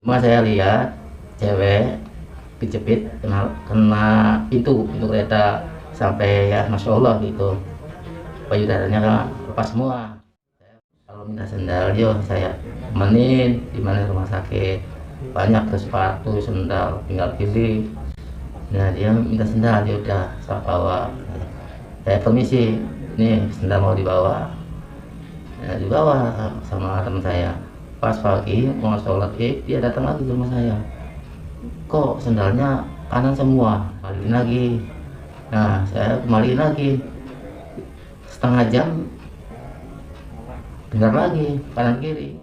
Cuma saya lihat cewek kejepit kena pintu kereta sampai ya masya Allah gitu, payudaranya lepas semua. Kalau minta sendal yo saya temenin di mana rumah sakit, banyak tuh sepatu sendal tinggal pilih. Nah dia minta sendal, dia udah saya bawa, saya permisi nih sendal mau dibawa. Nah, dibawa sama teman saya. Pas pagi mau sholat id dia datang lagi ke rumah saya, kok sendalnya kanan semua, kembaliin lagi. Nah saya kembaliin lagi, setengah jam benar lagi kanan kiri.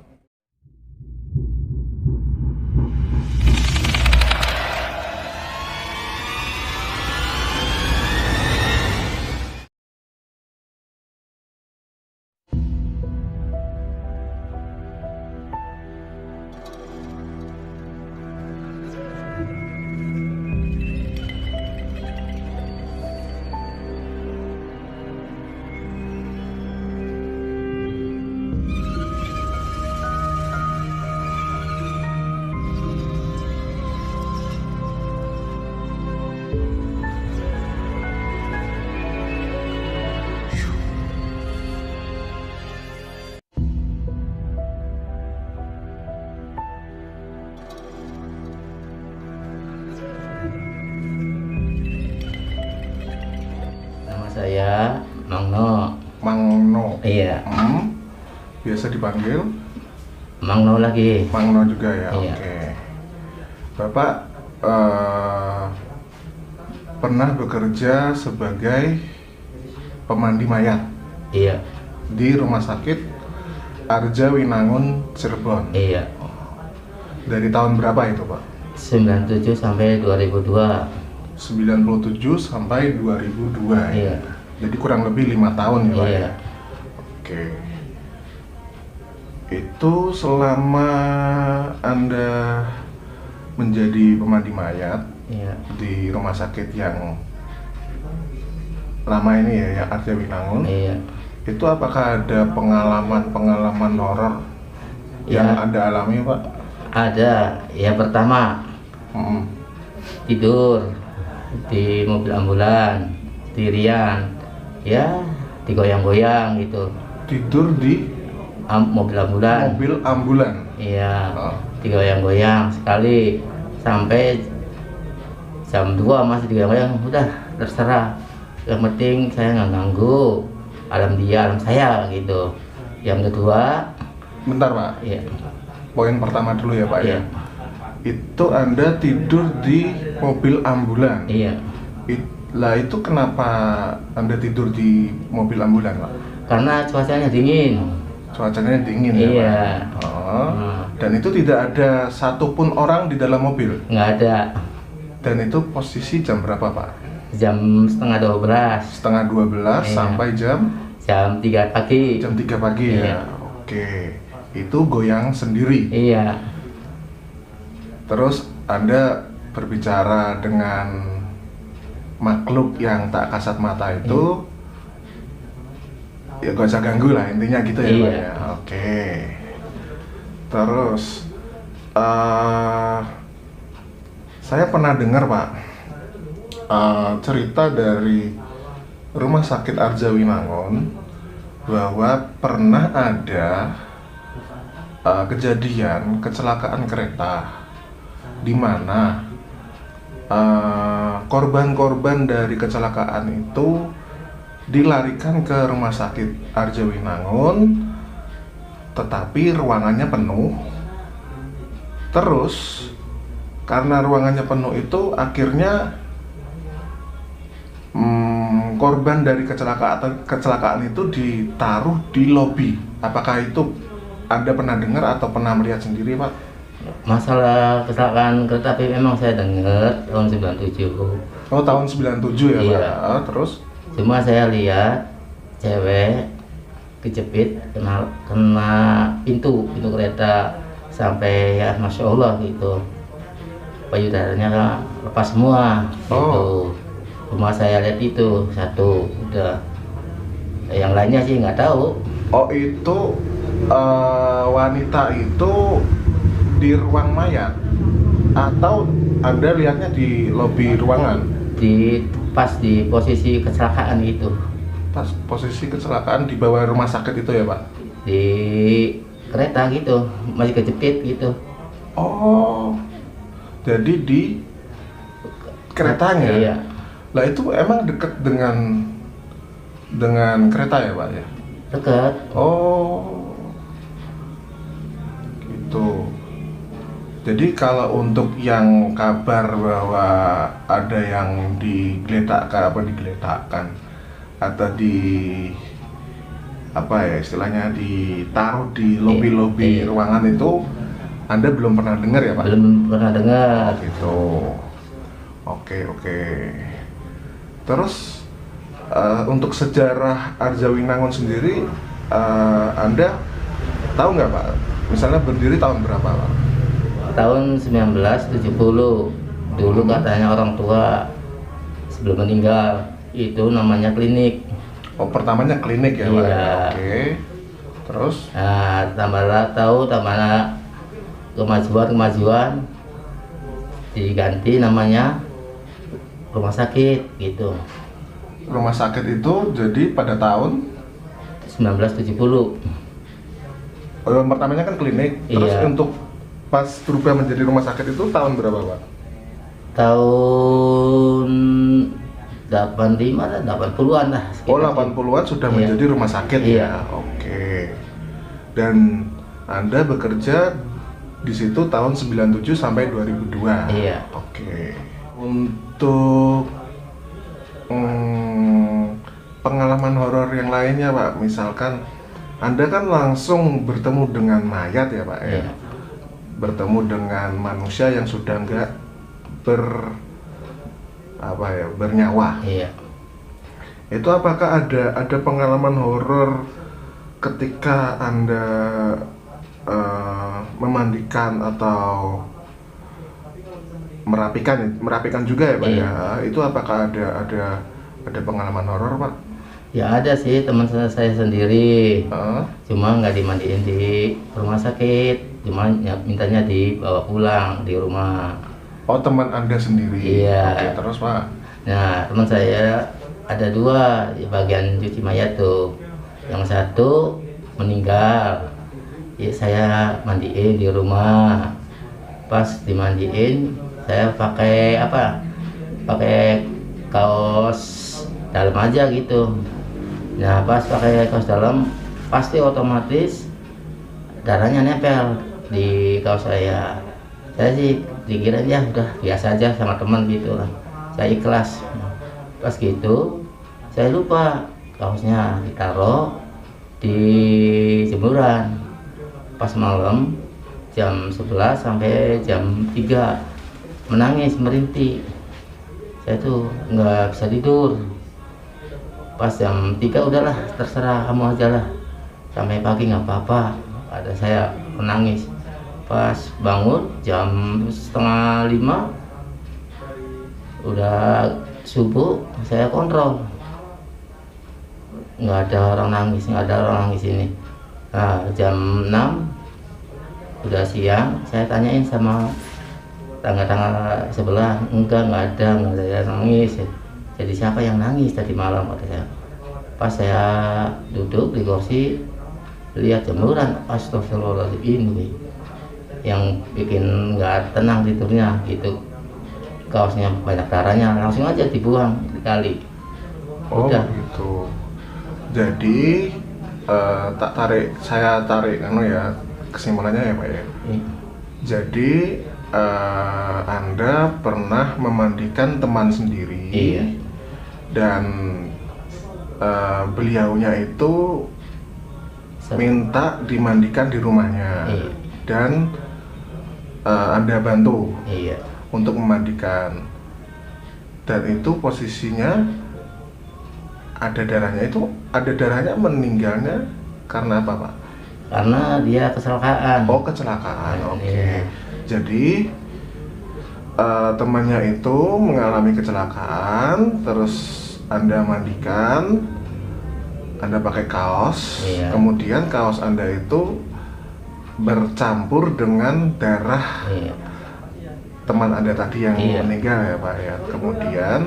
Nama saya Mangno. Mangno. Iya. Biasa dipanggil Mangno lagi. Mangno juga ya. Iya. Oke. Bapak pernah bekerja sebagai pemandi mayat Iya. di Rumah Sakit Arja Winangun Cirebon. Iya. Dari tahun berapa itu, Pak? 97 sampai 2002. 97 sampai 2002. Iya. Jadi kurang lebih 5 tahun ya, Pak. Iya. Ya? Oke. Itu selama Anda menjadi pemandi mayat Iya. di rumah sakit yang lama ini ya, yang Arja Winangun, Iya. itu apakah ada pengalaman horor yang Ya. Anda alami, Pak? Ada. Ya pertama Mm-mm. tidur di mobil ambulan sendirian, ya digoyang-goyang gitu. Tidur di Mobil ambulan. mobil ambulan. Iya. Oh. Digoyang-goyang sekali sampai jam 2 masih digoyang-goyang. Udah terserah, yang penting saya nggak ganggu, alam dia alam saya gitu. Yang kedua, Bentar, Pak. ya Poin pertama dulu ya, Pak. Iya. Ya. Itu Anda tidur di mobil ambulan. iya, Lah itu kenapa Anda tidur di mobil ambulan, Pak? karena cuacanya dingin. Cuacanya dingin ya, Iya. Pak? Oh. Hmm. Dan itu tidak ada satupun orang di dalam mobil. Nggak ada. Dan itu posisi jam berapa, Pak? Jam setengah 12, Setengah 12 Iya. sampai jam jam 3 pagi. 3 pagi Iya. ya. Oke. Itu goyang sendiri. Iya. Terus Anda berbicara dengan makhluk yang tak kasat mata itu, ya gak usah ganggu lah, intinya gitu ya, Iya. Pak ya. Oke. Terus saya pernah dengar, Pak, cerita dari Rumah Sakit Arja Winangun bahwa pernah ada kejadian kecelakaan kereta di mana korban-korban dari kecelakaan itu dilarikan ke Rumah Sakit Arja Winangun, tetapi ruangannya penuh. Terus karena ruangannya penuh itu akhirnya korban dari kecelakaan itu ditaruh di lobi. Apakah itu Anda pernah dengar atau pernah melihat sendiri, Pak? Masalah kecelakaan kereta api memang saya dengar tahun 97. Oh, tahun 97 ya, Iya. Pak? Terus? Cuma saya lihat cewek kejepit kena pintu kereta sampai ya masya Allah gitu, payudaranya lepas semua gitu. Cuma saya lihat itu satu, udah yang lainnya sih nggak tahu. Oh, itu wanita itu di ruang mayat atau Anda lihatnya di lobi ruangan? Pas di posisi kecelakaan itu, Pas posisi kecelakaan di bawah rumah sakit itu ya Pak? di kereta gitu, masih kejepit gitu. Oh, jadi di keretanya? Iya, Lah itu emang deket dengan kereta ya Pak ya? dekat. Oh, gitu. Jadi kalau untuk yang kabar bahwa ada yang digeletakkan atau istilahnya ditaruh di lobi-lobi Iya. ruangan itu Anda belum pernah dengar ya Pak? Belum pernah dengar. Gitu. Oke. Terus untuk sejarah Arjawinangun sendiri, Anda tahu nggak Pak? Misalnya berdiri tahun berapa Pak? Tahun 1970. Dulu katanya orang tua sebelum meninggal itu namanya klinik. Oh, pertamanya klinik ya Pak? Iya. Oke. Terus? Nah, tambah kemajuan diganti namanya rumah sakit gitu. Rumah sakit itu jadi pada tahun 1970. pertamanya kan klinik. Terus Iya. untuk pas berubah menjadi rumah sakit itu tahun berapa Pak? Tahun 85 lah, 80-an lah. Oh, sekitar 80-an sudah Iya. menjadi rumah sakit Iya. ya. Oke. Dan Anda bekerja di situ tahun 97 sampai 2002. Iya. Oke. Untuk pengalaman horor yang lainnya Pak, misalkan Anda kan langsung bertemu dengan mayat ya Pak ya. Iya. Bertemu dengan manusia yang sudah enggak bernyawa. Iya. Itu apakah ada pengalaman horor ketika Anda memandikan atau merapikan juga ya Pak Iya. ya? Itu apakah ada pengalaman horor Pak? Ya ada sih teman saya sendiri. Hah? Cuma nggak dimandiin di rumah sakit, cuma mintanya dibawa pulang di rumah. Oh, teman Anda sendiri? Iya. Oke, terus Pak? Nah, teman saya ada dua di bagian cuci mayat tuh. Yang satu meninggal, ya saya mandiin di rumah. Pas dimandiin, saya pakai kaos dalam aja gitu. Nah, pas pakai kaos dalam, pasti otomatis darahnya nempel di kaos saya. Saya sih dikira ya udah biasa aja sama teman gitu lah. Saya ikhlas. Pas gitu, saya lupa kaosnya ditaruh di jemuran. Pas malam jam 11 sampai jam 3 menangis merintih. Saya tuh nggak bisa tidur. Pas jam 3 udahlah terserah kamu aja lah, sampai pagi nggak apa-apa. Ada saya menangis. Pas bangun jam 4:30 udah subuh, saya kontrol nggak ada orang nangis ini. Nah, jam 6 udah siang, saya tanyain sama tangga-tangga sebelah, nggak ada yang nangis. Jadi siapa yang nangis tadi malam, kata saya. Pas saya duduk di kursi, lihat jemuran, astagfirullahaladzim, ini yang bikin nggak tenang tidurnya gitu. Kaosnya banyak darahnya, langsung aja dibuang dikali. Oh Udah. gitu. Jadi saya tarik kesimpulannya ya Pak ya. Jadi Anda pernah memandikan teman sendiri. Iya. Dan beliaunya itu minta dimandikan di rumahnya. Iya. Dan Anda bantu Iya. untuk memandikan. Dan itu posisinya ada darahnya, meninggalnya karena apa Pak? Karena dia kecelakaan. Oh, kecelakaan. Oke. Iya. Jadi temannya itu mengalami kecelakaan, terus Anda mandikan, Anda pakai kaos, Iya. kemudian kaos Anda itu bercampur dengan darah Iya. teman Anda tadi yang Iya. meninggal ya Pak ya. Kemudian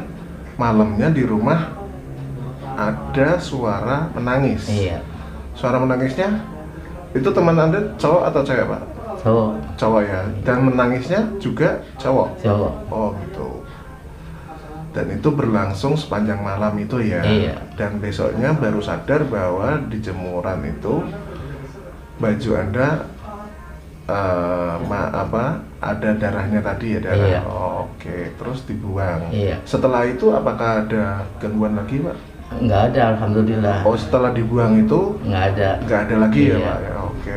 malamnya di rumah ada suara menangis. Iya. Suara menangisnya itu teman Anda cowok atau cewek Pak? Cowok. Cowok ya. Dan menangisnya juga cowok. Cowok. Oh gitu. Dan itu berlangsung sepanjang malam itu ya. Iya. Dan besoknya baru sadar bahwa di jemuran itu baju Anda ada darahnya tadi ya, darah. Iya. Oh, oke. Terus dibuang. Iya. Setelah itu apakah ada gangguan lagi Pak? Nggak ada, alhamdulillah. Oh, setelah dibuang itu Nggak ada. nggak ada lagi ya Iya. Pak ya. Oke.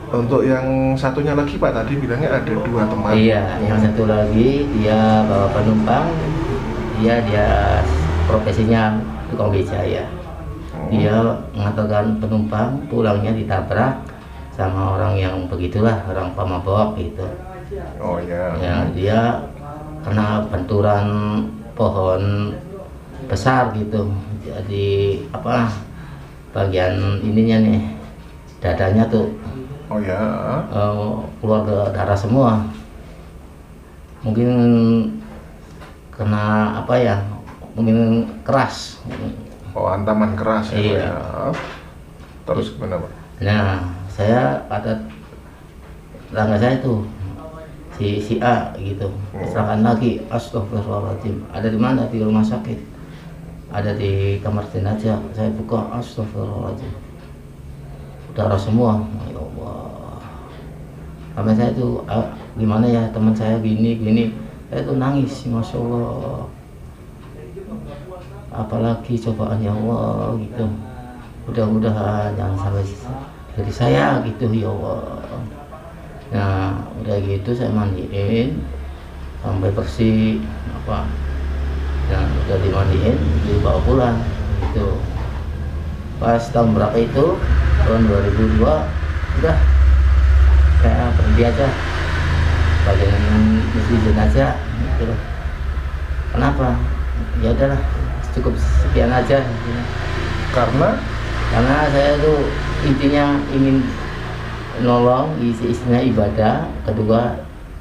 Untuk yang satunya lagi Pak tadi bilangnya ada 2 teman. Iya, yang satu lagi dia bawa penumpang. Dia profesinya tukang beca ya. Dia mengantarkan penumpang, pulangnya ditabrak sama orang yang begitulah, orang pemabok gitu. Oh ya. Ya, dia kena benturan pohon besar gitu. Jadi bagian ininya nih, dadanya tuh Oh ya. keluar ke darah semua. Mungkin kena mungkin keras. Oh, hantaman keras ya, Pak, Iya. ya. Terus gimana Pak? Nah, saya ada tetangga saya tuh si A gitu, kecelakaan lagi. Astagfirullahaladzim. Ada di mana? Di rumah sakit. Ada di kamar jenazah. Saya buka, astagfirullahaladzim, darah semua. Ya Allah. Sampai saya tuh gimana ya, teman saya gini. Saya tuh nangis, masya Allah. Apalagi cobaan ya Allah gitu. Mudah-mudahan jangan sampai dari saya gitu ya Allah. Nah udah gitu saya mandiin sampai bersih Nah udah dimandiin dibawa pulang gitu. Pas tahun berapa itu, tahun 2002, udah saya berhenti aja bagian misi jenazah gitu. Kenapa? Ya udahlah, cukup sekian aja gitu. Karena Saya tuh intinya ingin nolong, isinya ibadah. Kedua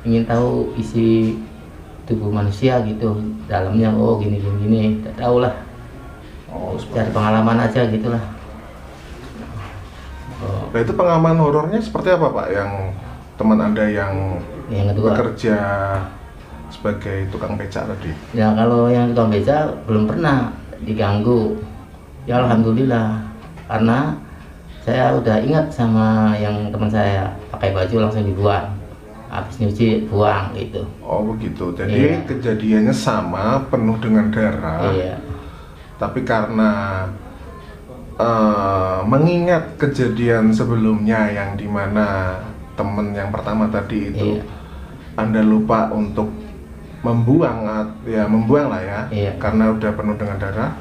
ingin tahu isi tubuh manusia gitu, dalamnya gini, tidak tahu lah. Cari pengalaman aja gitulah. Nah, itu pengalaman horornya seperti apa Pak? Yang teman Anda yang kedua bekerja sebagai tukang becak tadi? ya, kalau yang tukang beca belum pernah diganggu ya, alhamdulillah. Karena saya udah ingat sama yang teman saya, pakai baju langsung dibuang, habis nyuci buang gitu. Oh begitu, jadi Iya. kejadiannya sama, penuh dengan darah. Iya. Tapi karena mengingat kejadian sebelumnya yang dimana temen yang pertama tadi itu, Iya. Anda lupa untuk membuang lah ya, Iya. karena udah penuh dengan darah.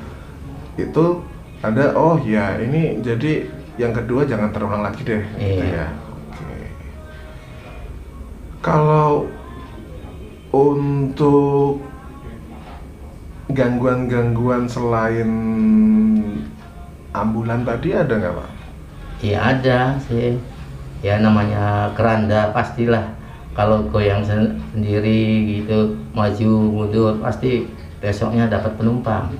Itu Anda, oh ya ini jadi yang kedua jangan terulang lagi deh, gitu Iya. ya. Oke. Kalau untuk gangguan-gangguan selain ambulan tadi ada nggak Pak? Iya ada sih. Ya namanya keranda pastilah. Kalau goyang sendiri gitu, maju mundur, pasti besoknya dapat penumpang.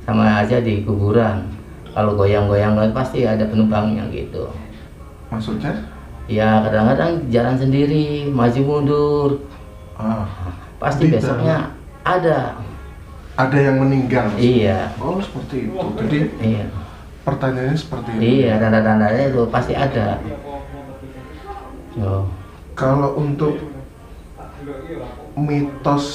Sama aja di kuburan. Kalau goyang-goyang pasti ada penumpangnya gitu. Maksudnya? Ya kadang-kadang jalan sendiri, maju mundur. Pasti Di besoknya ada. Ada yang meninggal? Iya. Oh seperti itu. Jadi Iya. pertanyaannya seperti itu. Iya, tanda-tandanya itu pasti ada. Oh. Kalau untuk mitos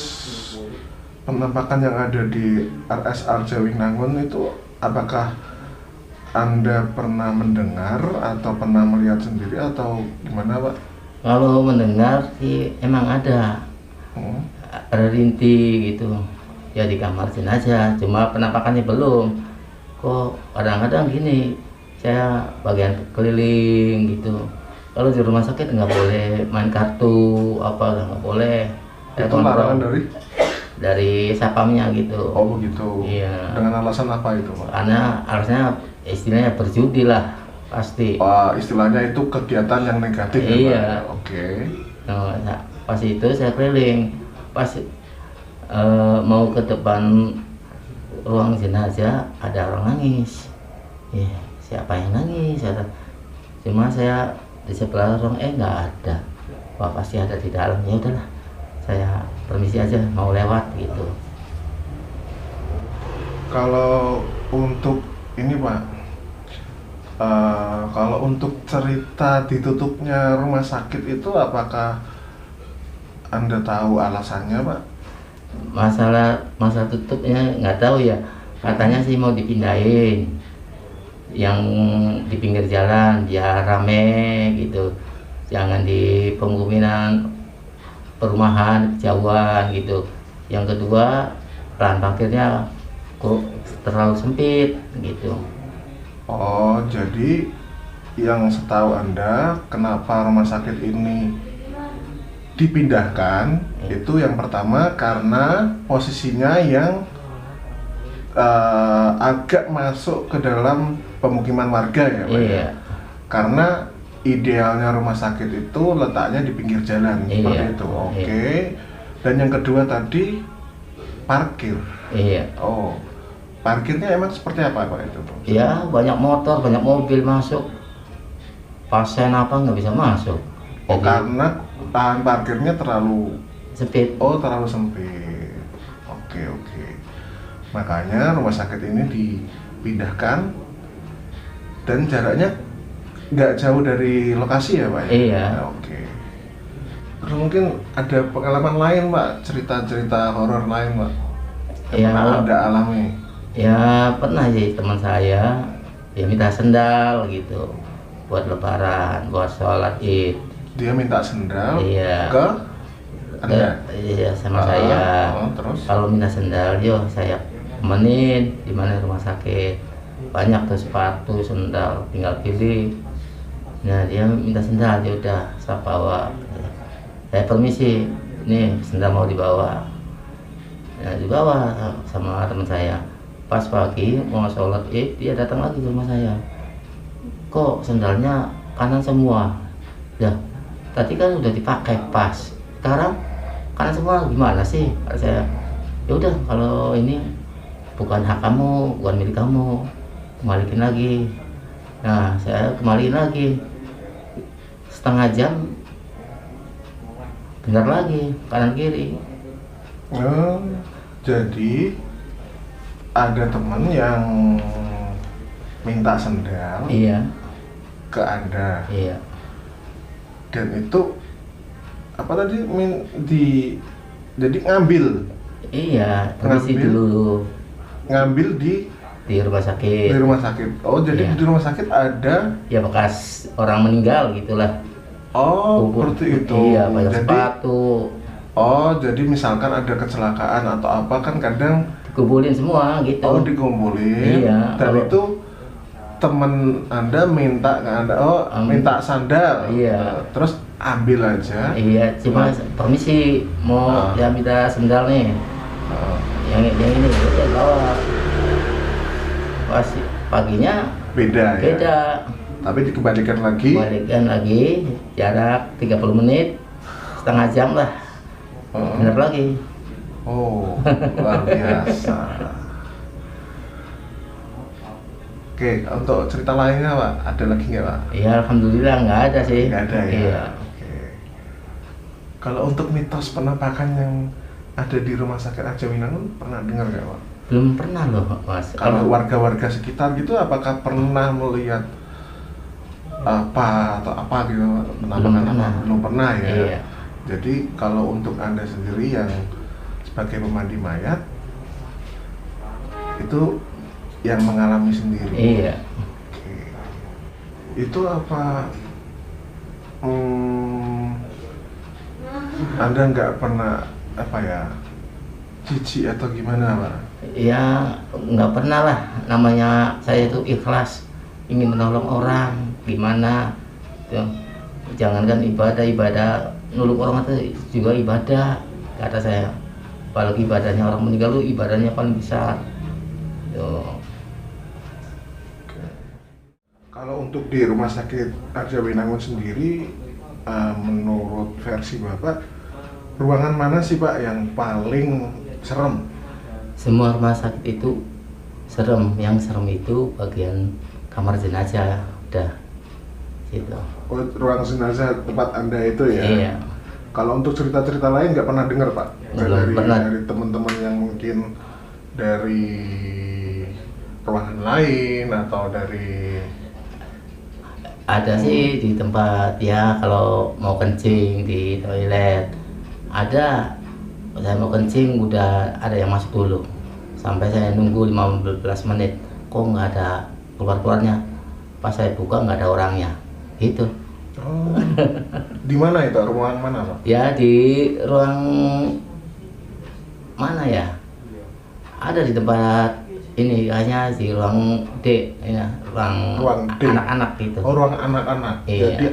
penampakan yang ada di RSR Jawinangun itu, apakah Anda pernah mendengar atau pernah melihat sendiri atau gimana Pak? Kalau mendengar sih emang ada. Ada rinti gitu. Ya di kamar jenazah, cuma penampakannya belum. Kok kadang-kadang gini, saya bagian keliling gitu. Kalau di rumah sakit nggak boleh main kartu, nggak boleh. Saya Itu larangan dari sapamnya gitu. Oh begitu. Iya. Dengan alasan apa itu Pak? Karena harusnya istilahnya berjudi lah. pasti. Wah, istilahnya itu kegiatan yang negatif ya, Pak? Iya. Oke. Nah, pas itu saya keliling, pas mau ke depan ruang jenazah ada orang nangis. Siapa yang nangis? Cuma saya di sebelah ruang nggak ada. Wah, pasti ada di dalam. Ya udahlah, saya permisi aja, mau lewat gitu. Kalau untuk ini, Pak, kalau untuk cerita ditutupnya rumah sakit itu, apakah Anda tahu alasannya, Pak? Masa tutupnya nggak tahu ya, katanya sih mau dipindahin yang di pinggir jalan biar rame gitu, jangan di pemukiman perumahan kejauhan gitu. Yang kedua, lahan parkirnya kok terlalu sempit gitu. Oh, jadi yang setahu Anda, kenapa rumah sakit ini dipindahkan, itu yang pertama karena posisinya yang agak masuk ke dalam pemukiman warga ya, Pak? Iya. Karena idealnya rumah sakit itu letaknya di pinggir jalan, seperti itu. Oke. Dan yang kedua tadi parkir. Iya. Oh, parkirnya emang seperti apa, Pak, itu? Ya, banyak motor, banyak mobil masuk. Pasien apa nggak bisa masuk. Oh, karena lahan parkirnya terlalu sempit. Oh, terlalu sempit. Oke. Makanya rumah sakit ini dipindahkan dan jaraknya nggak jauh dari lokasi ya, Pak? Iya. Oke. Terus mungkin ada pengalaman lain, Pak, cerita-cerita horor lain, Pak, yang pernah Anda alami? Ya pernah sih, teman saya dia minta sendal gitu buat lebaran, buat sholat Id. Dia minta sendal ke Anda? Iya, sama saya. Terus? Kalau minta sendal, saya temenin di mana rumah sakit. Banyak tuh sepatu, sendal, tinggal pilih. Nah, dia minta sendal, ya udah saya bawa. Saya permisi, nih sendal mau dibawa. Nah, dibawa sama teman saya. Pas pagi mau sholat Id, dia datang lagi ke rumah saya. Kok sendalnya kanan semua? Ya, tadi kan udah dipakai pas. Sekarang kanan semua, gimana sih? Kata saya, ya udah kalau ini bukan hak kamu, bukan milik kamu, kembaliin lagi. Nah, saya kembaliin lagi. Setengah jam, benar lagi kanan kiri. Jadi ada teman yang minta sendal ke Anda. Iya. Dan itu apa tadi jadi ngambil. Iya, permisi dulu. Ngambil di rumah sakit. Di rumah sakit. Oh, jadi di rumah sakit ada ya bekas orang meninggal gitulah. Oh, seperti itu. Iya, banyak sepatu. Oh, jadi misalkan ada kecelakaan atau apa kan kadang dikumpulin semua gitu. Oh, dikumpulin. Iya. Dan itu temen Anda minta ke Anda, minta sandal. Iya. Terus ambil aja. Iya, cuma permisi mau dia minta sandal nih. Yang ini udah bawa. Pas paginya beda. Tapi dikembalikan lagi. Jarak 30 menit, setengah jam lah. Bener lagi. Oh, luar biasa. Oke, untuk cerita lainnya, Pak, ada lagi nggak, Pak? Iya, alhamdulillah nggak ada sih. Nggak ada ya? Iya. Oke. Kalau untuk mitos penampakan yang ada di rumah sakit Arjawinangun, pernah dengar nggak, Pak? Belum pernah loh, Mas. Kalau warga-warga sekitar gitu, apakah pernah melihat apa atau apa gitu, penampakan? Belum pernah ya? Iya. Jadi kalau untuk Anda sendiri yang sebagai pemandi mayat, itu yang mengalami sendiri. Iya. Oke. Itu apa? Anda nggak pernah jijik atau gimana, Pak? Ya nggak pernah lah. Namanya saya itu ikhlas, ingin menolong orang. Gimana? Jangankan ibadah nulung orang itu juga ibadah, kata saya. Apalagi ibadahnya orang meninggal itu ibadahnya paling besar. Kalau untuk di Rumah Sakit Arjawinangun sendiri, menurut versi Bapak, ruangan mana sih Pak yang paling serem? Semua rumah sakit itu serem, yang serem itu bagian kamar jenazah udah gitu. Oh, ruang jenazah tempat Anda itu ya? Iya. Kalau untuk cerita-cerita lain nggak pernah dengar Pak? Belum pernah. Dari teman-teman yang mungkin dari ruangan lain atau dari Ada sih di tempat ya, kalau mau kencing di toilet ada, saya mau kencing udah ada yang masuk dulu, sampai saya nunggu 15 menit kok nggak ada keluarnya, pas saya buka nggak ada orangnya gitu. Oh, di mana itu? Ruangan mana Pak? Ya di ruang mana ya, ada di tempat ini, hanya di ruang D ya, ruang D. anak-anak gitu. Oh, ruang anak-anak. Iya. Jadi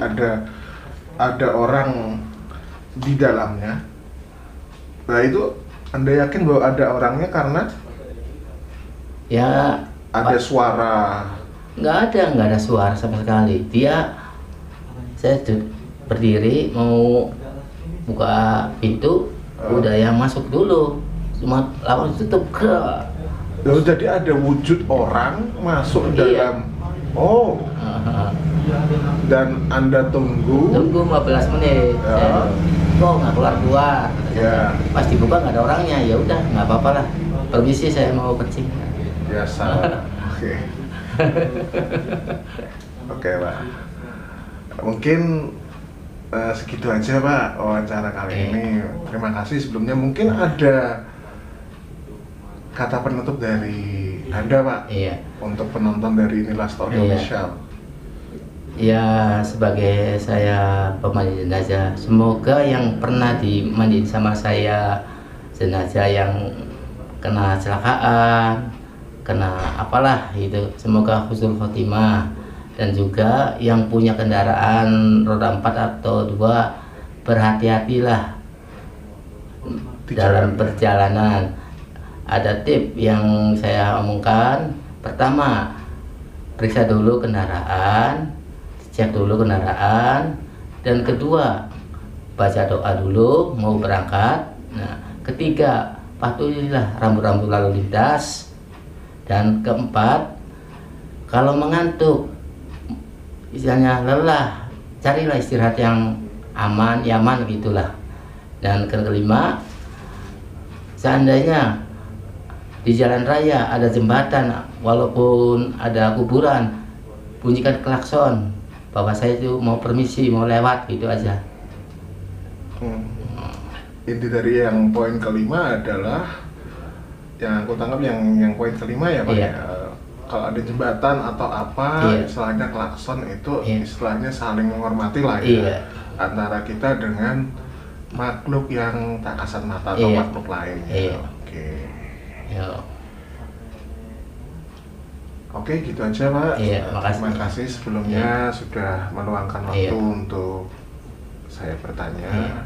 ada orang di dalamnya. Nah itu Anda yakin bahwa ada orangnya karena Ya ada suara? nggak ada suara sama sekali. Saya berdiri mau buka pintu, udah yang masuk dulu, cuma lawan tutup ke. Oh, jadi ada wujud orang masuk Iya. dalam. Oh, dan Anda tunggu. Tunggu 15 menit. Ya. Kok nggak keluar. Ya. Pas dibuka nggak ada orangnya, ya udah nggak apa-apa lah. Permisi, saya mau kencing. Biasa. Oke. Oke Pak. Mungkin segitu aja Pak wawancara kali ini. Terima kasih sebelumnya. Mungkin ada kata penutup dari Anda Pak, Iya. untuk penonton dari Inilah Story Iya. Official. Ya, sebagai saya pemandi jenazah, semoga yang pernah dimandiin sama saya, jenazah yang kena kecelakaan, kena apalah itu, semoga husnul khotimah. Dan juga yang punya kendaraan roda 4 atau 2, berhati-hatilah dalam perjalanan. Ada tip yang saya omongkan. Pertama, periksa dulu kendaraan, cek dulu kendaraan. Dan kedua, baca doa dulu mau berangkat. Nah, ketiga, patuhilah rambu-rambu lalu lintas. Dan keempat, kalau mengantuk, misalnya lelah, carilah istirahat yang aman, nyaman gitulah. Dan kelima, seandainya di jalan raya ada jembatan, walaupun ada kuburan, bunyikan klakson bahwa saya itu mau permisi, mau lewat, gitu aja. Inti dari yang poin kelima adalah, yang aku tangkap yang poin kelima ya Pak, Iya. ya, kalau ada jembatan atau apa, Iya. istilahnya klakson itu, Iya. istilahnya saling menghormati lah ya, Iya. antara kita dengan makhluk yang tak kasat mata atau Iya. makhluk lain. Iya. Oke. Ya. Oke, gitu aja Pak. Iya, makasih. Terima kasih sebelumnya sudah meluangkan waktu Iya. untuk saya bertanya. Iya.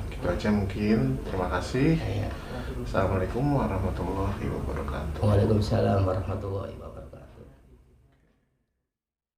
Gitu aja mungkin. Terima kasih. Ya. Assalamualaikum warahmatullahi wabarakatuh. Waalaikumsalam warahmatullahi wabarakatuh.